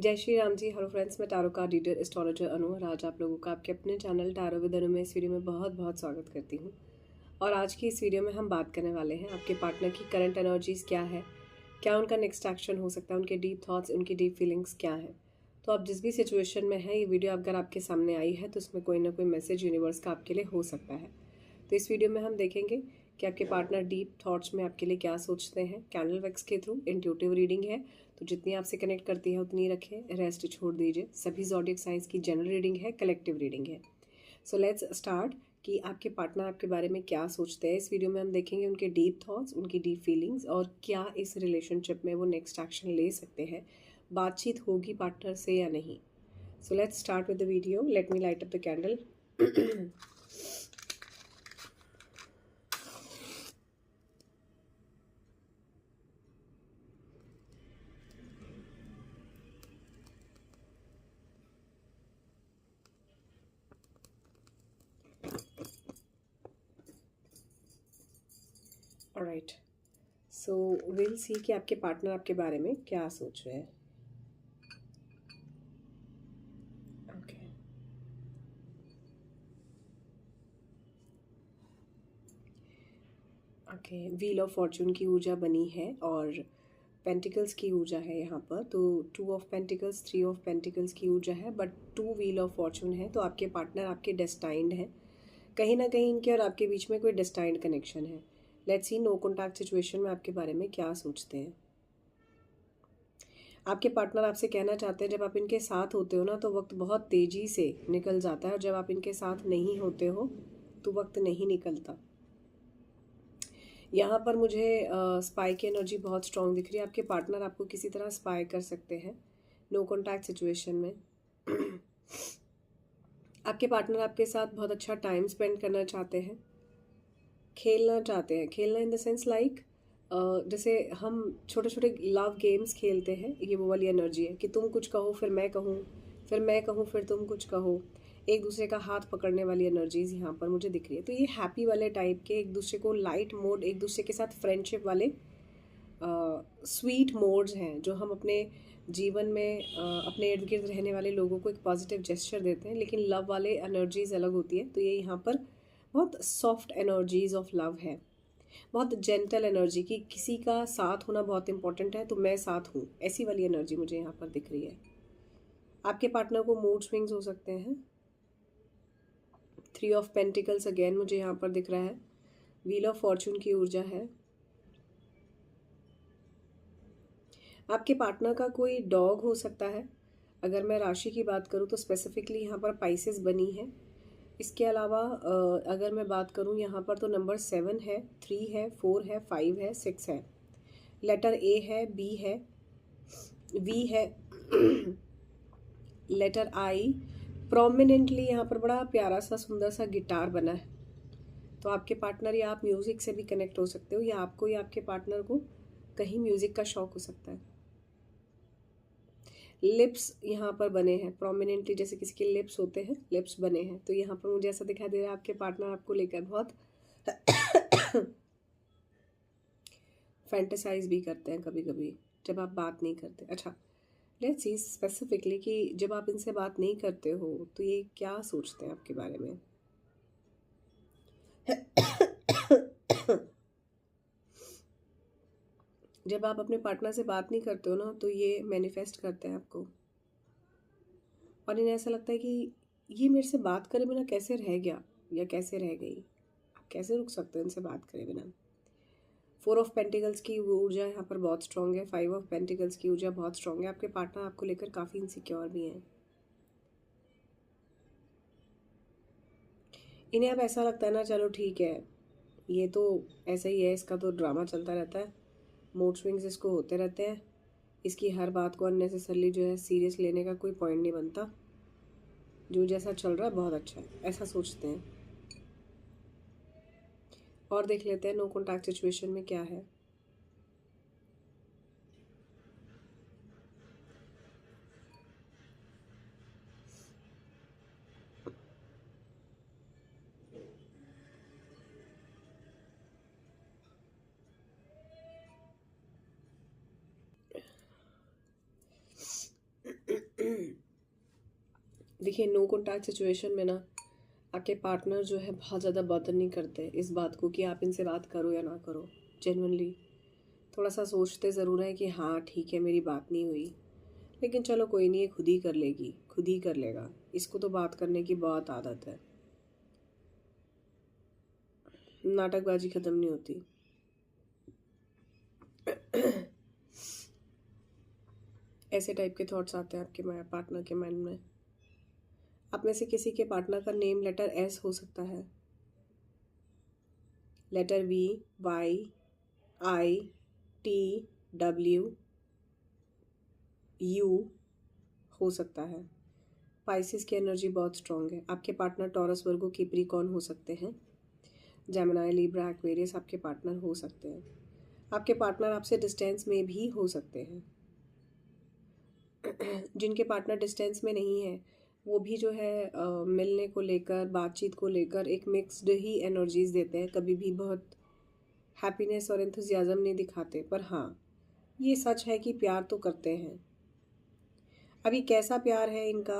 जय Shri Ram ji. Hello friends, मैं tarot card reader astrologer अनु और आज आप लोगों का आपके अपने चैनल टैरो विद अनु में इस वीडियो में बहुत बहुत स्वागत करती हूँ। और आज की इस वीडियो में हम बात करने वाले हैं आपके पार्टनर की करंट एनर्जीज क्या है, क्या उनका नेक्स्ट एक्शन हो सकता है, उनके डीप थॉट्स, उनकी डीप फीलिंग्स क्या है। तो आप जिस भी सिचुएशन में हैं, ये वीडियो अगर आपके सामने आई है तो उसमें कोई ना कोई मैसेज यूनिवर्स का आपके लिए हो सकता है। तो इस वीडियो में हम देखेंगे कि आपके पार्टनर डीप थॉट्स में आपके लिए क्या सोचते हैं। कैंडल वैक्स के थ्रू इंट्यूटिव रीडिंग है, तो जितनी आपसे कनेक्ट करती है उतनी रखें, रेस्ट छोड़ दीजिए। सभी ज़ोडिएक साइंस की जनरल रीडिंग है, कलेक्टिव रीडिंग है। सो लेट्स स्टार्ट कि आपके पार्टनर आपके बारे में क्या सोचते हैं। इस वीडियो में हम देखेंगे उनके डीप थॉट्स, उनकी डीप फीलिंग्स और क्या इस रिलेशनशिप में वो नेक्स्ट एक्शन ले सकते हैं। बातचीत होगी पार्टनर से या नहीं। So let's start with the video. Let me light up the candle. Alright, so will see कि आपके पार्टनर आपके बारे में क्या सोच रहे हैं। Okay, okay, wheel of Fortune की ऊर्जा बनी है और पेंटिकल्स की ऊर्जा है यहाँ पर। तो 2 ऑफ पेंटिकल्स, 3 ऑफ पेंटिकल्स की ऊर्जा है, बट 2 व्हील ऑफ फॉर्चून है। तो आपके पार्टनर आपके डेस्टाइंड हैं। कहीं ना कहीं इनके और आपके बीच में कोई डेस्टाइंड कनेक्शन है। Let's see no contact situation में आपके बारे में क्या सोचते हैं। आपके पार्टनर आपसे कहना चाहते हैं जब आप इनके साथ होते हो ना तो वक्त बहुत तेज़ी से निकल जाता है, और जब आप इनके साथ नहीं होते हो तो वक्त नहीं निकलता। यहाँ पर मुझे स्पाई की एनर्जी बहुत स्ट्रांग दिख रही है। आपके पार्टनर आपको किसी तरह स्पाई कर सकते हैं नो कॉन्टैक्ट सिचुएशन में। आपके पार्टनर आपके साथ बहुत अच्छा टाइम स्पेंड करना चाहते हैं, खेलना चाहते हैं। खेलना इन द सेंस लाइक जैसे हम छोटे छोटे लव गेम्स खेलते हैं, ये वो वाली एनर्जी है कि तुम कुछ कहो फिर मैं कहूँ, फिर मैं कहूँ फिर तुम कुछ कहो। एक दूसरे का हाथ पकड़ने वाली एनर्जीज यहाँ पर मुझे दिख रही है। तो ये हैप्पी वाले टाइप के, एक दूसरे को लाइट मोड, एक दूसरे के साथ फ्रेंडशिप वाले स्वीट मोड्स हैं जो हम अपने जीवन में अपने इर्द गिर्द रहने वाले लोगों को एक पॉजिटिव जेस्चर देते हैं। लेकिन लव वाले एनर्जीज अलग होती है। तो ये यहाँ पर बहुत सॉफ्ट एनर्जीज ऑफ लव है, बहुत जेंटल एनर्जी की किसी का साथ होना बहुत इंपॉर्टेंट है, तो मैं साथ हूँ, ऐसी वाली एनर्जी मुझे यहाँ पर दिख रही है। आपके पार्टनर को मूड स्विंग्स हो सकते हैं। 3 ऑफ पेंटिकल्स अगेन मुझे यहाँ पर दिख रहा है। व्हील ऑफ फॉर्चून की ऊर्जा है। आपके पार्टनर का कोई डॉग हो सकता है। अगर मैं राशि की बात करूँ तो स्पेसिफिकली यहाँ पर पाइसेस बनी है। इसके अलावा अगर मैं बात करूँ यहाँ पर तो नंबर 7 है, 3 है, 4 है, 5 है, 6 है। लेटर ए है, बी है, वी है, लेटर आई। प्रोमिनेंटली यहाँ पर बड़ा प्यारा सा सुंदर सा गिटार बना है। तो आपके पार्टनर या आप म्यूज़िक से भी कनेक्ट हो सकते हो, या आपको या आपके पार्टनर को कहीं म्यूज़िक का शौक हो सकता है। लिप्स यहाँ पर बने हैं प्रोमिनेंटली, जैसे किसी के लिप्स होते हैं, लिप्स बने हैं। तो यहाँ पर मुझे ऐसा दिखाई दे रहा है आपके पार्टनर आपको लेकर बहुत फैंटेसाइज भी करते हैं कभी कभी जब आप बात नहीं करते। अच्छा, लेट्स सी स्पेसिफिकली कि जब आप इनसे बात नहीं करते हो तो ये क्या सोचते हैं आपके बारे में। जब आप अपने पार्टनर से बात नहीं करते हो ना तो ये मैनिफेस्ट करते हैं आपको, और इन्हें ऐसा लगता है कि ये मेरे से बात करे बिना कैसे रह गया या कैसे रह गई। आप कैसे रुक सकते हो इनसे बात करे बिना। 4 ऑफ पेंटिकल्स की ऊर्जा यहाँ पर बहुत स्ट्रांग है। 5 ऑफ पेंटिकल्स की ऊर्जा बहुत स्ट्रांग है। आपके पार्टनर आपको लेकर काफ़ी इनसिक्योर भी हैं। इन्हें अब ऐसा लगता है ना, चलो ठीक है, ये तो ऐसा ही है, इसका तो ड्रामा चलता रहता है, मूड स्विंग्स इसको होते रहते हैं, इसकी हर बात को अननेसेसरली जो है सीरियस लेने का कोई पॉइंट नहीं बनता, जो जैसा चल रहा है बहुत अच्छा है, ऐसा सोचते हैं। और देख लेते हैं नो कॉन्टैक्ट सिचुएशन में क्या है। देखिए, नो कॉन्टैक्ट सिचुएशन में ना आपके पार्टनर जो है बहुत ज़्यादा बॉदर नहीं करते इस बात को कि आप इनसे बात करो या ना करो। जेन्युइनली थोड़ा सा सोचते ज़रूर हैं कि हाँ ठीक है, मेरी बात नहीं हुई, लेकिन चलो कोई नहीं, ये खुद ही कर लेगी, खुद ही कर लेगा। इसको तो बात करने की बहुत आदत है, नाटकबाजी ख़त्म नहीं होती। ऐसे टाइप के थॉट्स आते हैं आपके पार्टनर के माइंड में। आप में से किसी के पार्टनर का नेम लेटर एस हो सकता है, letter V, Y, I, T, W, U हो सकता है। पाइसिस की एनर्जी बहुत स्ट्रॉन्ग है। आपके पार्टनर टॉरस, वर्गो, कैप्रिकॉर्न हो सकते हैं। जेमिनी, लिब्रा, एक्वेरियस आपके पार्टनर हो सकते हैं। आपके पार्टनर आपसे डिस्टेंस में भी हो सकते हैं। जिनके पार्टनर डिस्टेंस में नहीं है वो भी जो है मिलने को लेकर, बातचीत को लेकर एक मिक्स्ड ही एनर्जीज देते हैं। कभी भी बहुत हैप्पीनेस और एंथुजियाज्म नहीं दिखाते, पर हाँ ये सच है कि प्यार तो करते हैं। अभी कैसा प्यार है इनका,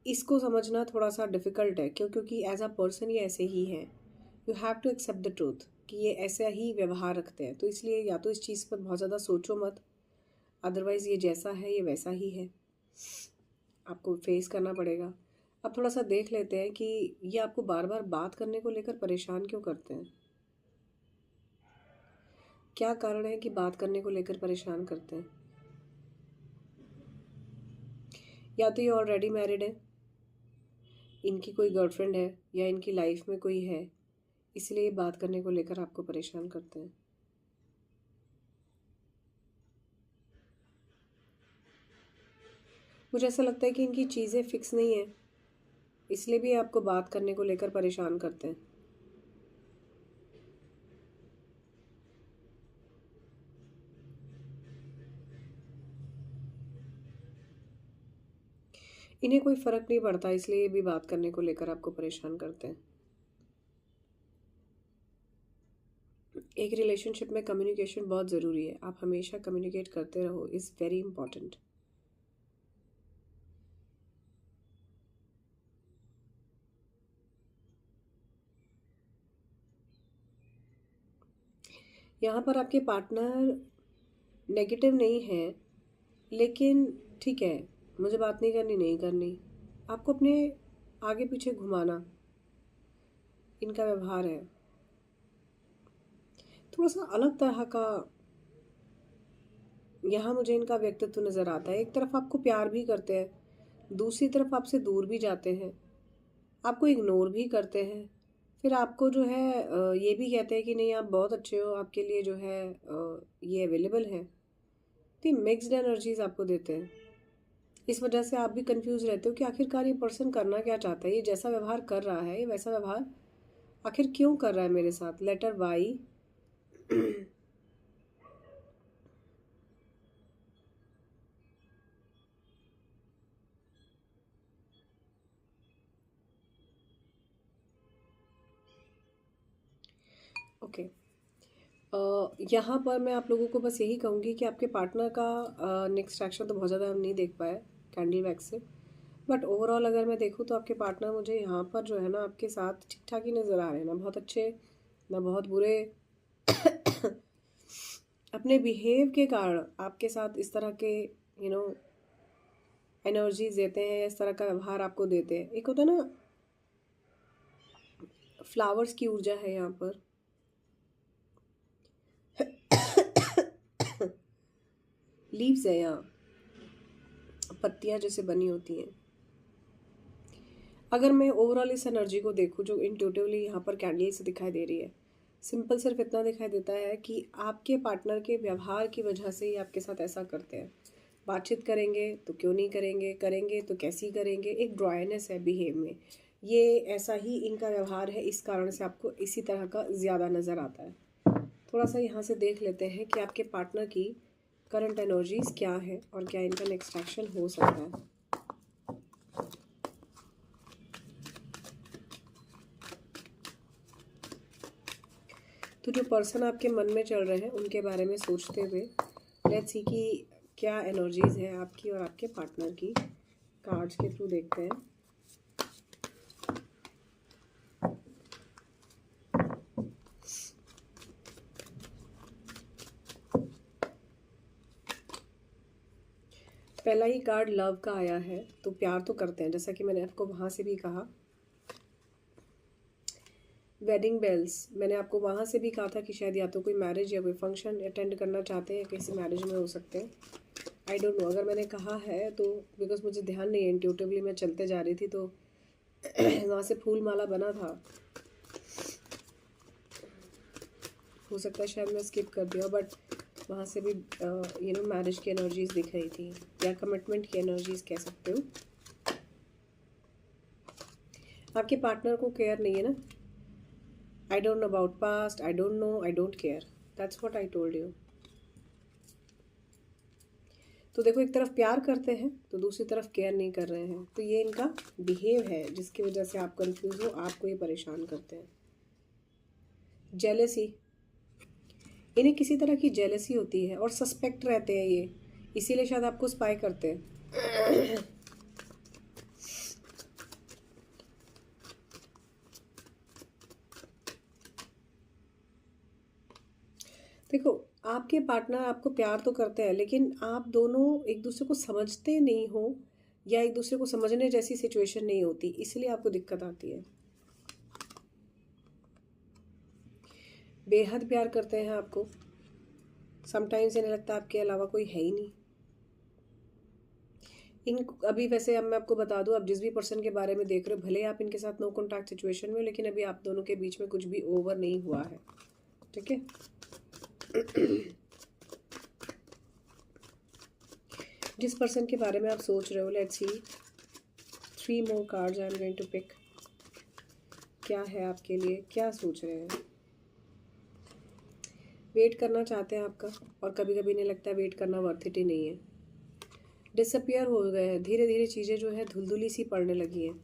इसको समझना थोड़ा सा डिफ़िकल्ट है। क्योंकि एज अ पर्सन ये ऐसे ही हैं। You have to accept the truth कि ये ऐसा ही व्यवहार रखते हैं। तो इसलिए या तो इस चीज़ पर बहुत ज़्यादा सोचो मत, अदरवाइज़ ये जैसा है ये वैसा ही है, आपको फेस करना पड़ेगा। अब थोड़ा सा देख लेते हैं कि ये आपको बार बार बात करने को लेकर परेशान क्यों करते हैं। क्या कारण है कि बात करने को लेकर परेशान करते हैं। या तो ये ऑलरेडी मैरिड है, इनकी कोई गर्लफ्रेंड है या इनकी लाइफ में कोई है, इसलिए ये बात करने को लेकर आपको परेशान करते हैं। मुझे ऐसा लगता है कि इनकी चीज़ें फिक्स नहीं है, इसलिए भी आपको बात करने को लेकर परेशान करते हैं। इन्हें कोई फ़र्क नहीं पड़ता, इसलिए ये भी बात करने को लेकर आपको परेशान करते हैं। एक रिलेशनशिप में कम्युनिकेशन बहुत ज़रूरी है। आप हमेशा कम्युनिकेट करते रहो, इज़ वेरी इंपॉर्टेंट। यहाँ पर आपके पार्टनर नेगेटिव नहीं है, लेकिन ठीक है, मुझे बात नहीं करनी, नहीं करनी, आपको अपने आगे पीछे घुमाना इनका व्यवहार है। थोड़ा सा अलग तरह का यहाँ मुझे इनका व्यक्तित्व नज़र आता है। एक तरफ आपको प्यार भी करते हैं, दूसरी तरफ आपसे दूर भी जाते हैं, आपको इग्नोर भी करते हैं, फिर आपको जो है ये भी कहते हैं कि नहीं आप बहुत अच्छे हो, आपके लिए जो है ये अवेलेबल है। तो मिक्स्ड एनर्जीज आपको देते हैं। इस वजह से आप भी कंफ्यूज रहते हो कि आखिरकार ये पर्सन करना क्या चाहता है, ये जैसा व्यवहार कर रहा है, ये वैसा व्यवहार आखिर क्यों कर रहा है मेरे साथ। Letter Y, okay. यहाँ पर मैं आप लोगों को बस यही कहूँगी कि आपके पार्टनर का नेक्स्ट एक्शन तो बहुत ज़्यादा हम नहीं देख पाए कैंडल वैक्स से, बट ओवरऑल अगर मैं देखूँ तो आपके पार्टनर मुझे यहाँ पर जो है ना आपके साथ ठीक ठाक ही नज़र आ रहे हैं, ना बहुत अच्छे ना बहुत बुरे। अपने बिहेव के कारण आपके साथ इस तरह के एनर्जीज देते हैं, इस तरह का व्यवहार आपको देते हैं। एक होता है ना, फ्लावर्स की ऊर्जा है यहाँ पर। लीव्स है यहाँ, पत्तियाँ जैसे बनी होती हैं। अगर मैं ओवरऑल इस एनर्जी को देखूँ जो इंट्यूटिवली यहाँ पर कैंडल से दिखाई दे रही है, सिंपल सिर्फ इतना दिखाई देता है कि आपके पार्टनर के व्यवहार की वजह से ही आपके साथ ऐसा करते हैं। बातचीत करेंगे तो क्यों नहीं करेंगे, करेंगे तो कैसी करेंगे, एक ड्राइनेस है बिहेव में। ये ऐसा ही इनका व्यवहार है, इस कारण से आपको इसी तरह का ज़्यादा नज़र आता है। थोड़ा सा यहाँ से देख लेते हैं कि आपके पार्टनर की करंट एनर्जीज क्या है और क्या इनका नेक्स्ट एक्शन हो सकता है। तो जो पर्सन आपके मन में चल रहे हैं उनके बारे में सोचते हुए लेट्स सी कि क्या एनर्जीज है आपकी और आपके पार्टनर की। कार्ड्स के थ्रू देखते हैं। पहला ही कार्ड लव का आया है, तो प्यार तो करते हैं, जैसा कि मैंने आपको वहाँ से भी कहा। वेडिंग बेल्स, मैंने आपको वहाँ से भी कहा था कि शायद या तो कोई मैरिज या कोई फंक्शन अटेंड करना चाहते हैं, किसी मैरिज में हो सकते हैं। आई डोंट नो, अगर मैंने कहा है तो बिकॉज मुझे ध्यान नहीं है, इंट्यूटिवली मैं चलते जा रही थी तो वहाँ से फूल माला बना था, हो सकता है शायद मैं स्किप कर दिया, बट वहाँ से भी मैरिज की एनर्जीज दिख रही थी, या कमिटमेंट की एनर्जीज कह सकते हो। आपके पार्टनर को केयर नहीं है ना। I don't know about past, I don't know, I don't care, that's what I told you. तो देखो, एक तरफ प्यार करते हैं तो दूसरी तरफ केयर नहीं कर रहे हैं, तो ये इनका बिहेव है जिसकी वजह से आप कंफ्यूज हो, आपको ये परेशान करते हैं। जेलसी, इन्हें किसी तरह की जेलसी होती है और सस्पेक्ट रहते हैं ये, इसीलिए शायद आपको स्पाई करते हैं। देखो, आपके पार्टनर आपको प्यार तो करते हैं, लेकिन आप दोनों एक दूसरे को समझते नहीं हो, या एक दूसरे को समझने जैसी सिचुएशन नहीं होती, इसलिए आपको दिक्कत आती है। बेहद प्यार करते हैं आपको, समटाइम्स इन्हें लगता है आपके अलावा कोई है ही नहीं। इन अभी वैसे अब मैं आपको बता दूं, आप जिस भी पर्सन के बारे में देख रहे हो, भले आप इनके साथ नो कॉन्टैक्ट सिचुएशन में हो, लेकिन अभी आप दोनों के बीच में कुछ भी ओवर नहीं हुआ है, ठीक है। जिस पर्सन के बारे में आप सोच रहे हो, let's see 3 more cards I am going to pick. क्या है आपके लिए, क्या सोच रहे हैं? वेट करना चाहते हैं आपका, और कभी कभी नहीं लगता है वेट करना वर्थ इट ही नहीं है। डिसअपियर हो गए हैं, धीरे धीरे चीज़ें जो है धुलधुली सी पड़ने लगी हैं।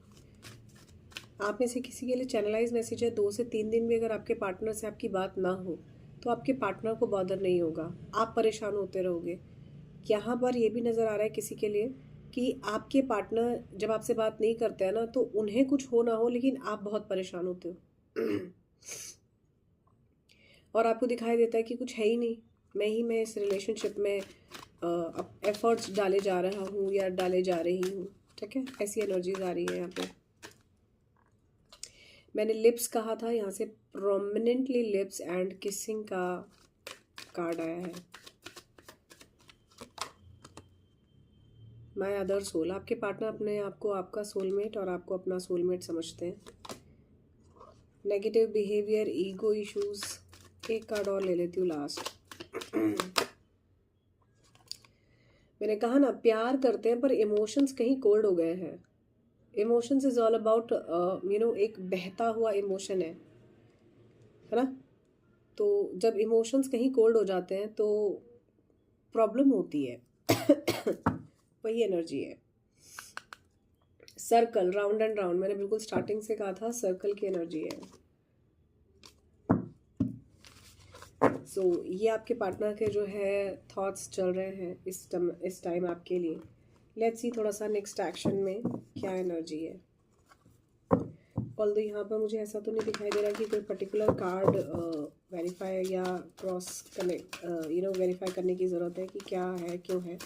आप में से किसी के लिए चैनलाइज मैसेज है, 2 से 3 दिन भी अगर आपके पार्टनर से आपकी बात ना हो तो आपके पार्टनर को बॉदर नहीं होगा, आप परेशान होते रहोगे। यहाँ पर ये भी नज़र आ रहा है किसी के लिए कि आपके पार्टनर जब आपसे बात नहीं करते हैं ना, तो उन्हें कुछ हो ना हो, लेकिन आप बहुत परेशान होते हो। और आपको दिखाई देता है कि कुछ है ही नहीं, मैं इस रिलेशनशिप में एफर्ट्स डाले जा रहा हूँ या डाले जा रही हूँ, ठीक है। ऐसी एनर्जीज आ रही है यहाँ पे। मैंने लिप्स कहा था, यहाँ से प्रोमिनेंटली लिप्स एंड किसिंग का कार्ड आया है। माय अदर सोल, आपके पार्टनर अपने आप को आपका सोलमेट और आपको अपना सोलमेट समझते हैं। नेगेटिव बिहेवियर, ईगो इश्यूज, एक कार्ड और ले लेती हूँ लास्ट। मैंने कहा ना, प्यार करते हैं पर इमोशंस कहीं कोल्ड हो गए हैं। इमोशंस इज ऑल अबाउट एक बहता हुआ इमोशन है ना। तो जब इमोशंस कहीं कोल्ड हो जाते हैं तो प्रॉब्लम होती है। वही एनर्जी है। सर्कल, राउंड एंड राउंड, मैंने बिल्कुल स्टार्टिंग से कहा था सर्कल की एनर्जी है। ये आपके पार्टनर के जो है थॉट्स चल रहे हैं इस टाइम आपके लिए। लेट्स सी थोड़ा सा नेक्स्ट एक्शन में क्या एनर्जी है। ऑल्दो यहाँ पर मुझे ऐसा तो नहीं दिखाई दे रहा कि कोई पर्टिकुलर कार्ड वेरीफाई या क्रॉस कनेक्ट वेरीफाई करने की ज़रूरत है कि क्या है, क्यों है।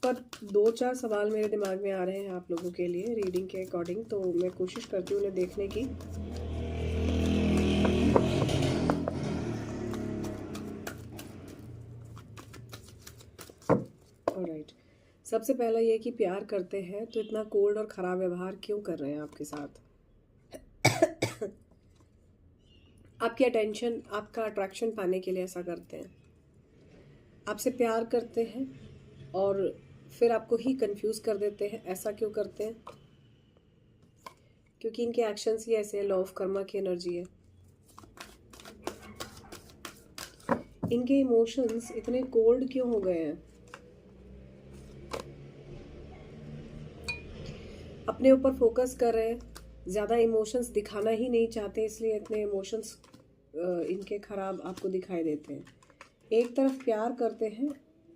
पर 2-4 सवाल मेरे दिमाग में आ रहे हैं आप लोगों के लिए रीडिंग के अकॉर्डिंग, तो मैं कोशिश करती हूँ उन्हें देखने की। ऑलराइट, सबसे पहला ये कि प्यार करते हैं तो इतना कोल्ड और ख़राब व्यवहार क्यों कर रहे हैं आपके साथ। आपकी अटेंशन, आपका अट्रैक्शन पाने के लिए ऐसा करते हैं। आपसे प्यार करते हैं और फिर आपको ही कंफ्यूज कर देते हैं। ऐसा क्यों करते हैं? क्योंकि इनके एक्शंस ही ऐसे हैं। लॉ ऑफ कर्मा की एनर्जी है। इनके इमोशंस इतने कोल्ड क्यों हो गए हैं? अपने ऊपर फोकस कर रहे हैं, ज़्यादा इमोशंस दिखाना ही नहीं चाहते, इसलिए इतने इमोशंस इनके ख़राब आपको दिखाई देते हैं। एक तरफ प्यार करते हैं,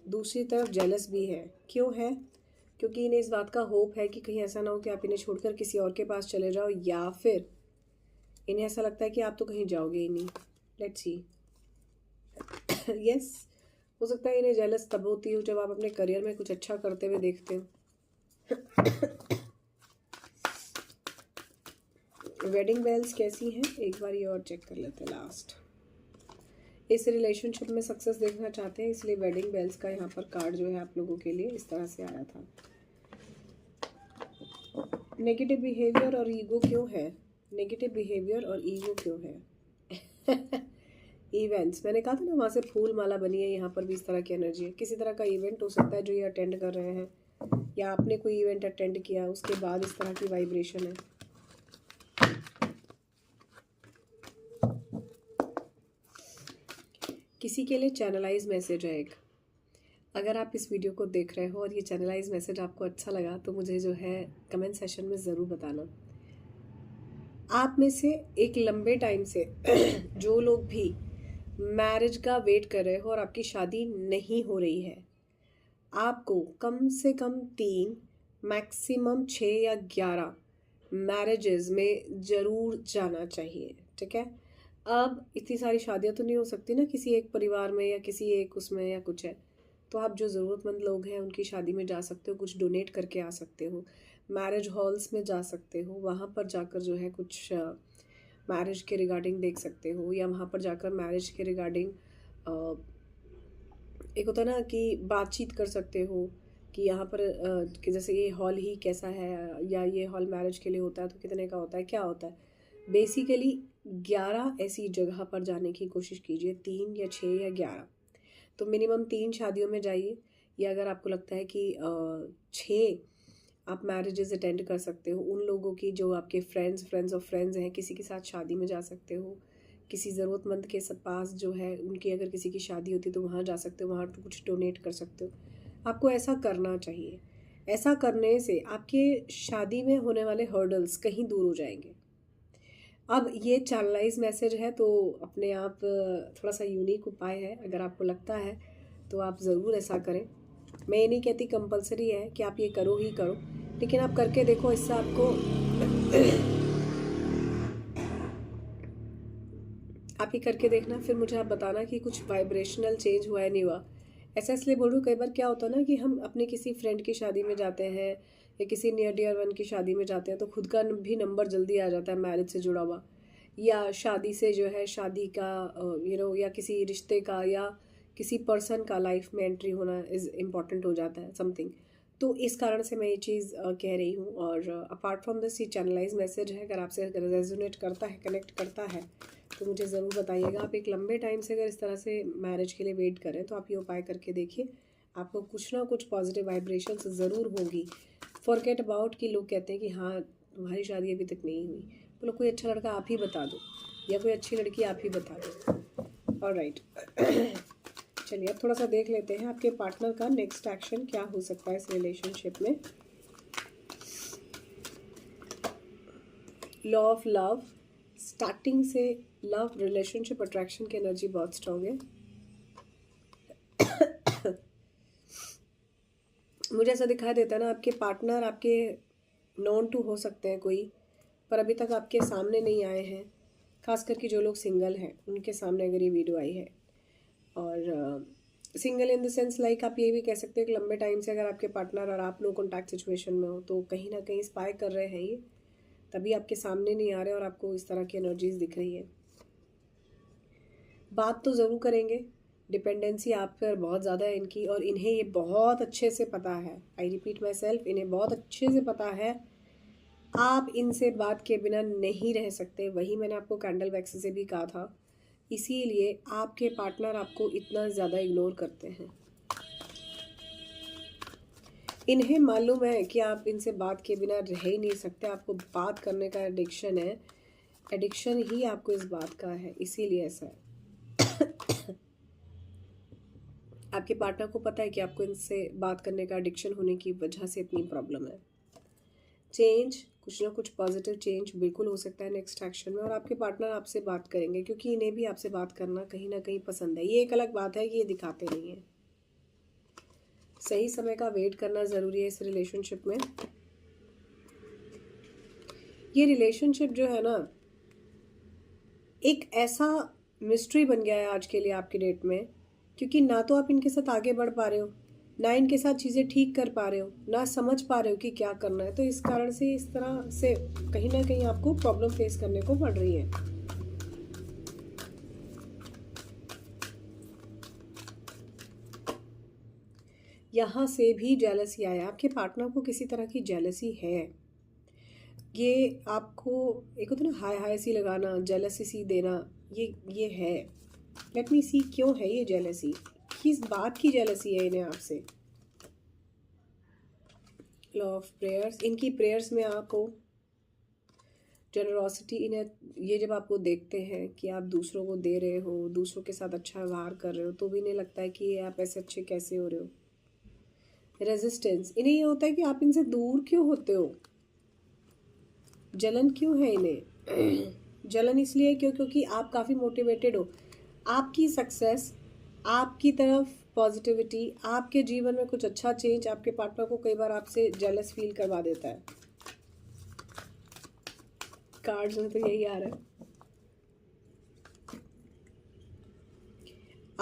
दूसरी तरफ जेलस भी है। क्यों है? क्योंकि इन्हें इस बात का होप है कि कहीं ऐसा ना हो कि आप इन्हें छोड़कर किसी और के पास चले जाओ, या फिर इन्हें ऐसा लगता है कि आप तो कहीं जाओगे ही नहीं। Let's see. यस, हो सकता है इन्हें जेलस तब होती हो जब आप अपने करियर में कुछ अच्छा करते हुए देखते हो। वेडिंग बेल्स कैसी हैं, एक बार ये और चेक कर लेते हैं लास्ट। इस रिलेशनशिप में सक्सेस देखना चाहते हैं, इसलिए वेडिंग बेल्स का यहाँ पर कार्ड जो है आप लोगों के लिए इस तरह से आया था। नेगेटिव बिहेवियर और ईगो क्यों है? नेगेटिव बिहेवियर और ईगो क्यों है? इवेंट्स, मैंने कहा था ना वहाँ से फूल माला बनी है, यहाँ पर भी इस तरह की एनर्जी है। किसी तरह का इवेंट हो सकता है जो ये अटेंड कर रहे हैं, या आपने कोई इवेंट अटेंड किया उसके बाद इस तरह की वाइब्रेशन है। किसी के लिए चैनलाइज मैसेज है एक। अगर आप इस वीडियो को देख रहे हो और ये चैनलाइज मैसेज आपको अच्छा लगा तो मुझे जो है कमेंट सेशन में ज़रूर बताना। आप में से एक लंबे टाइम से जो लोग भी मैरिज का वेट कर रहे हो और आपकी शादी नहीं हो रही है, आपको कम से कम 3 मैक्सिमम 6 या 11 मैरिजेस में ज़रूर जाना चाहिए। ठीक है, अब इतनी सारी शादियां तो नहीं हो सकती ना किसी एक परिवार में या किसी एक उसमें या कुछ है, तो आप जो ज़रूरतमंद लोग हैं उनकी शादी में जा सकते हो, कुछ डोनेट करके आ सकते हो, मैरिज हॉल्स में जा सकते हो, वहाँ पर जाकर जो है कुछ मैरिज के रिगार्डिंग देख सकते हो, या वहाँ पर जाकर मैरिज के रिगार्डिंग एक होता है ना कि बातचीत कर सकते हो कि यहाँ पर कि जैसे ये हॉल ही कैसा है, या ये हॉल मैरिज के लिए होता है तो कितने का होता है, क्या होता है। बेसिकली 11 ऐसी जगह पर जाने की कोशिश कीजिए, 3 या 6 या 11, तो मिनिमम 3 शादियों में जाइए, या अगर आपको लगता है कि 6 आप मैरिजेस अटेंड कर सकते हो, उन लोगों की जो आपके फ्रेंड्स ऑफ फ्रेंड्स हैं, किसी के साथ शादी में जा सकते हो, किसी ज़रूरतमंद के पास जो है उनकी अगर किसी की शादी होती तो वहाँ जा सकते हो, वहाँ कुछ डोनेट कर सकते हो। आपको ऐसा करना चाहिए। ऐसा करने से आपके शादी में होने वाले हर्डल्स कहीं दूर हो जाएंगे। अब ये चैनलाइज मैसेज है तो अपने आप थोड़ा सा यूनिक उपाय है, अगर आपको लगता है तो आप ज़रूर ऐसा करें। मैं ये नहीं कहती कंपलसरी है कि आप ये करो ही करो, लेकिन आप करके देखो, इससे आपको आप ये करके देखना, फिर मुझे आप बताना कि कुछ वाइब्रेशनल चेंज हुआ है नहीं हुआ। ऐसा इसलिए बोल रही हूँ, कई बार क्या होता है ना कि हम अपने किसी फ्रेंड की शादी में जाते हैं या किसी नियर डियर वन की शादी में जाते हैं तो खुद का भी नंबर जल्दी आ जाता है मैरिज से जुड़ा हुआ, या शादी से जो है शादी का या किसी रिश्ते का या किसी पर्सन का लाइफ में एंट्री होना इज़ इम्पॉर्टेंट हो जाता है समथिंग। तो इस कारण से मैं ये चीज़ कह रही हूँ। और अपार्ट फ्रॉम दिस, ये चैनलाइज मैसेज है, अगर आपसे रेजोनेट करता है, कनेक्ट करता है तो मुझे ज़रूर बताइएगा। आप एक लंबे टाइम से अगर इस तरह से मैरिज के लिए वेट करें तो आप ये उपाय करके देखिए, आपको कुछ ना कुछ पॉजिटिव वाइब्रेशंस ज़रूर होगी। फॉरगेट अबाउट कि लोग कहते हैं कि हाँ तुम्हारी शादी अभी तक नहीं हुई, बोलो कोई अच्छा लड़का आप ही बता दो या कोई अच्छी लड़की आप ही बता दो। ऑलराइट, चलिए अब थोड़ा सा देख लेते हैं आपके पार्टनर का नेक्स्ट एक्शन क्या हो सकता है इस रिलेशनशिप में। लॉ ऑफ लव, स्टार्टिंग से लव रिलेशनशिप अट्रैक्शन की एनर्जी बहुत स्ट्रांग है। मुझे ऐसा दिखाई देता है ना, आपके पार्टनर आपके नोन टू हो सकते हैं कोई, पर अभी तक आपके सामने नहीं आए हैं। खास करके जो लोग सिंगल हैं उनके सामने अगर ये वीडियो आई है, और single in the sense like आप ये भी कह सकते हैं कि लंबे टाइम से अगर आपके पार्टनर और आप नो कॉन्टैक्ट सिचुएशन में हो तो कहीं ना कहीं स्पाई कर रहे हैं ये, तभी आपके सामने नहीं आ रहे और आपको इस तरह की एनर्जीज दिख रही है। बात तो ज़रूर करेंगे, डिपेंडेंसी आप पर बहुत ज़्यादा है इनकी, और इन्हें ये बहुत अच्छे से पता है, आई रिपीट माई सेल्फ, इन्हें बहुत अच्छे से पता है आप इनसे बात के बिना नहीं रह सकते। वही मैंने आपको कैंडल वैक्स से भी कहा था, इसीलिए आपके पार्टनर आपको इतना ज़्यादा इग्नोर करते हैं। इन्हें मालूम है कि आप इनसे बात के बिना रह ही नहीं सकते, आपको बात करने का एडिक्शन है, एडिक्शन ही आपको इस बात का है, इसीलिए ऐसा है। आपके पार्टनर को पता है कि आपको इनसे बात करने का एडिक्शन होने की वजह से इतनी प्रॉब्लम है। चेंज, कुछ ना कुछ पॉजिटिव चेंज बिल्कुल हो सकता है नेक्स्ट एक्शन में, और आपके पार्टनर आपसे बात करेंगे क्योंकि इन्हें भी आपसे बात करना कहीं ना कहीं पसंद है। ये एक अलग बात है कि ये दिखाते नहीं हैं। सही समय का वेट करना ज़रूरी है इस रिलेशनशिप में। ये रिलेशनशिप जो है ना, एक ऐसा मिस्ट्री बन गया है आज के लिए आपकी डेट में, क्योंकि ना तो आप इनके साथ आगे बढ़ पा रहे हो, ना इनके साथ चीज़ें ठीक कर पा रहे हो, ना समझ पा रहे हो कि क्या करना है। तो इस कारण से इस तरह से कहीं ना कहीं आपको प्रॉब्लम फेस करने को पड़ रही है। यहाँ से भी जेलसी आया, आपके पार्टनर को किसी तरह की जेलसी है। ये आपको एक होता है ना हाय हाय सी लगाना, जेलसी सी देना, ये है। लेट मी सी क्यों है ये जेलसी, किस बात की जेलसी है इन्हें आपसे। लॉ ऑफ प्रेयर्स, इनकी प्रेयर्स में आपको जनरोसिटी, इन्हें ये जब आपको देखते हैं कि आप दूसरों को दे रहे हो, दूसरों के साथ अच्छा व्यवहार कर रहे हो, तो भी इन्हें लगता है कि ये आप ऐसे अच्छे कैसे हो रहे हो। रेजिस्टेंस, इन्हें ये होता है कि आप इनसे दूर क्यों होते हो। जलन क्यों है इन्हें जलन इसलिए क्यों, क्योंकि आप काफ़ी मोटिवेटेड हो। आपकी सक्सेस, आपकी तरफ पॉजिटिविटी, आपके जीवन में कुछ अच्छा चेंज आपके पार्टनर को कई बार आपसे जेलस फील करवा देता है। कार्ड्स में तो यही आ रहा है।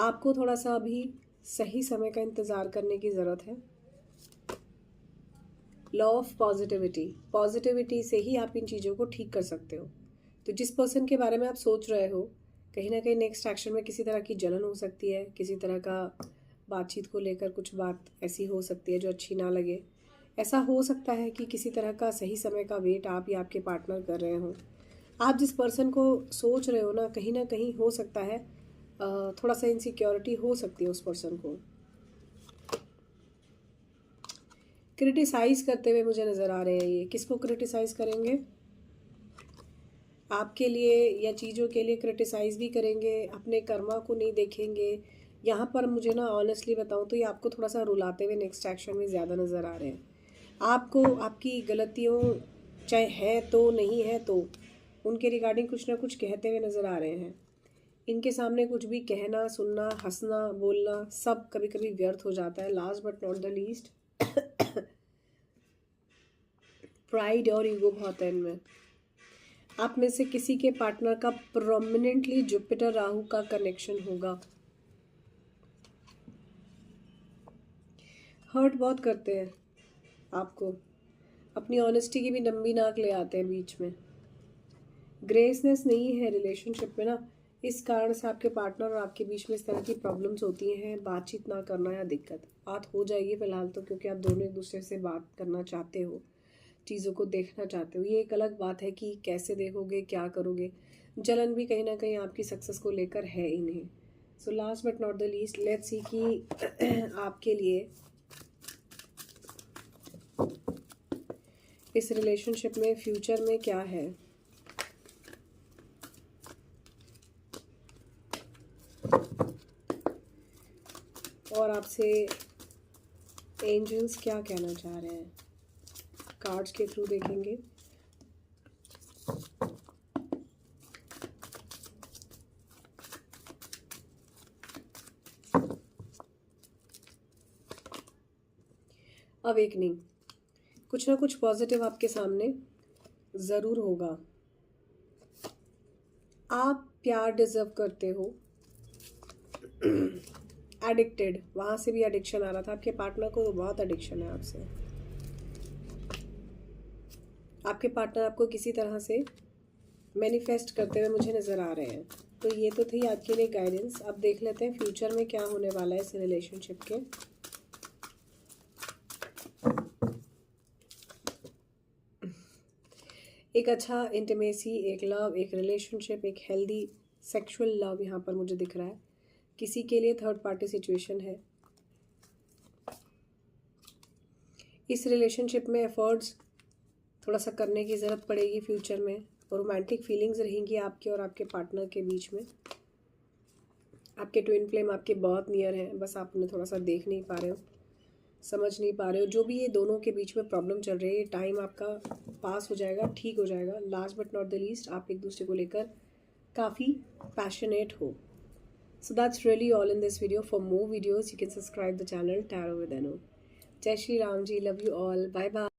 आपको थोड़ा सा अभी सही समय का इंतज़ार करने की ज़रूरत है। लॉ ऑफ पॉजिटिविटी, पॉजिटिविटी से ही आप इन चीज़ों को ठीक कर सकते हो। तो जिस पर्सन के बारे में आप सोच रहे हो, कहीं ना कहीं नेक्स्ट एक्शन में किसी तरह की जलन हो सकती है, किसी तरह का बातचीत को लेकर कुछ बात ऐसी हो सकती है जो अच्छी ना लगे। ऐसा हो सकता है कि किसी तरह का सही समय का वेट आप या आपके पार्टनर कर रहे हो। आप जिस पर्सन को सोच रहे हो ना कहीं हो सकता है थोड़ा सा इनसिक्योरिटी हो सकती है उस पर्सन को। क्रिटिसाइज करते हुए मुझे नज़र आ रहे हैं। ये किसको क्रिटिसाइज करेंगे, आपके लिए या चीज़ों के लिए क्रिटिसाइज भी करेंगे, अपने कर्मा को नहीं देखेंगे। यहाँ पर मुझे ना ऑनेस्टली बताऊँ तो ये आपको थोड़ा सा रुलाते हुए नेक्स्ट एक्शन में ज़्यादा नज़र आ रहे हैं। आपको आपकी गलतियों चाहे है तो नहीं है तो उनके रिगार्डिंग कुछ ना कुछ कहते हुए नज़र आ रहे हैं। इनके सामने कुछ भी कहना, सुनना, हंसना, बोलना सब कभी कभी व्यर्थ हो जाता है। Last but not the least, pride और ईगो बहुत है इनमें। आप में से किसी के पार्टनर का प्रोमिनेंटली जुपिटर राहु का कनेक्शन होगा। हर्ट बहुत करते हैं आपको, अपनी ऑनेस्टी की भी लंबी नाक ले आते हैं बीच में। ग्रेसनेस नहीं है रिलेशनशिप में ना, इस कारण से आपके पार्टनर और आपके बीच में इस तरह की प्रॉब्लम्स होती हैं। बातचीत ना करना या दिक्कत, बात हो जाएगी फिलहाल तो, क्योंकि आप दोनों एक दूसरे से बात करना चाहते हो, चीज़ों को देखना चाहते हो। ये एक अलग बात है कि कैसे देखोगे, क्या करोगे। जलन भी कहीं ना कहीं आपकी सक्सेस को लेकर है इन्हें। So last but not the least, let's see कि आपके लिए इस रिलेशनशिप में फ्यूचर में क्या है। और आपसे एंजल्स क्या कहना चाह रहे हैं, कार्ड्स के थ्रू देखेंगे। अवेकनिंग, कुछ ना कुछ पॉजिटिव आपके सामने ज़रूर होगा। आप प्यार डिजर्व करते हो। एडिक्टेड, वहाँ से भी एडिक्शन आ रहा था, आपके पार्टनर को बहुत एडिक्शन है आपसे। आपके पार्टनर आपको किसी तरह से मैनिफेस्ट करते हुए मुझे नज़र आ रहे हैं। तो ये तो थी आज के लिए गाइडेंस। अब देख लेते हैं फ्यूचर में क्या होने वाला है इस रिलेशनशिप के। एक अच्छा इंटीमेसी, एक लव, एक रिलेशनशिप, एक हेल्दी सेक्सुअल लव यहाँ पर मुझे दिख रहा है। किसी के लिए थर्ड पार्टी सिचुएशन है। इस रिलेशनशिप में एफर्ट्स थोड़ा सा करने की ज़रूरत पड़ेगी फ्यूचर में, और रोमांटिक फीलिंग्स रहेंगी आपके और आपके पार्टनर के बीच में। आपके ट्विन फ्लेम आपके बहुत नियर हैं, बस आप उन्हें थोड़ा सा देख नहीं पा रहे हो, समझ नहीं पा रहे हो। जो भी ये दोनों के बीच में प्रॉब्लम चल रही है, ये टाइम आपका पास हो जाएगा, ठीक हो जाएगा। Last but not the least, आप एक दूसरे को लेकर काफ़ी पैशनेट हो। So that's really all in this video. For more videos, you can subscribe the channel Tarot with Anu. Jai Shri Ram Ji, love you all. Bye bye.